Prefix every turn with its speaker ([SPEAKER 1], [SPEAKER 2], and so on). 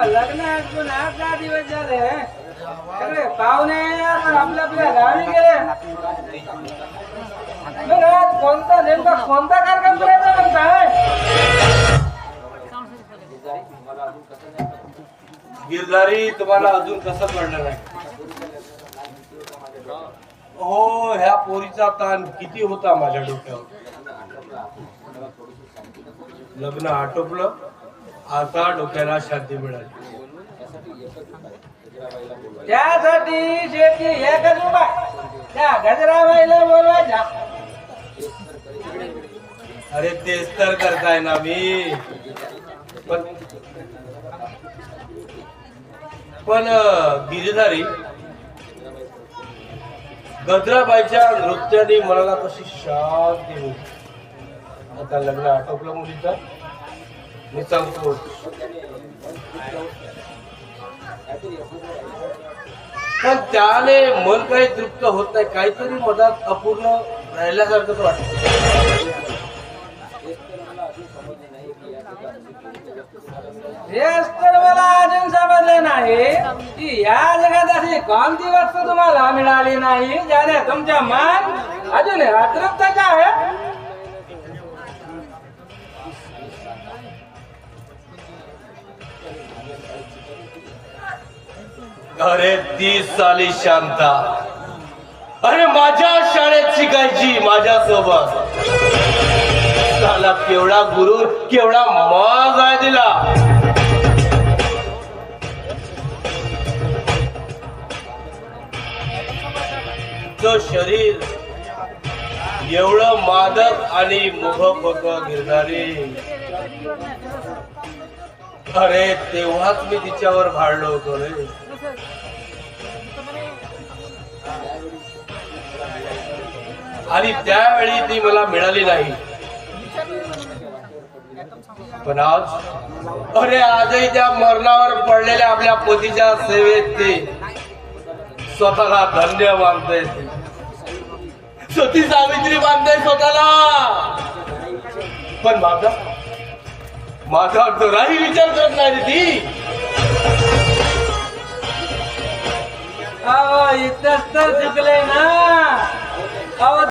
[SPEAKER 1] लग्न अजून 8-10 दिवस झाले. सगळे पाहुणे आपल्या आपल्या गावी गेले. मग आज कोणता नेमका कोणता कार्यक्रम करायचा म्हणताय?
[SPEAKER 2] गिरधारी तुम्हाला अजून कसं कळणार आहे? हो, ह्या पोरीचा ताण किती होता माझ्या डोक्यावर. लग्न आटोपलं, आता डोक्याला शांती मिळाली.
[SPEAKER 1] त्यासाठी शेती एकच उपाय, त्या गजराबाईला बोलवायचा.
[SPEAKER 2] अरे तेच तर करताय ना मी. पण गिरीधारी, गजराबाईच्या नृत्याने मनाला कशी शांती होती. आता लग्न आटोपलं मुलीचा, मी सांगतो पण त्याने मन काही तृप्त होत नाही. काहीतरी मधात अपूर्ण राहिल्यासारखंच वाटत.
[SPEAKER 1] हेच तर मला अजून समजले नाही की या जगात अशी कोणती वस्तू तुम्हाला मिळाली नाही ज्याने तुमच्या मन अजून अतृप्तच आहे.
[SPEAKER 2] अरे 30 साली शांता, अरे माझ्या शाळेत शिकायची माझ्या सोबत. त्याला केवढा गुरु, केवढा मग आहे दिला. तो शरीर एवढं मादक आणि मोहक होत गिरधारी. अरे तेव्हाच मी तिच्यावर भाळलो होतो रे. आणि त्यावेळी ती मला मिळाली नाही. पण आज, अरे आजही त्या मरणावर पडलेल्या आपल्या पतीच्या सेवेत ते स्वतःला धन्य मानते. सती सावित्री मानते स्वतःला. पण माझा जराही विचार करत नाही ती.
[SPEAKER 1] इथंच तर चुकले ना.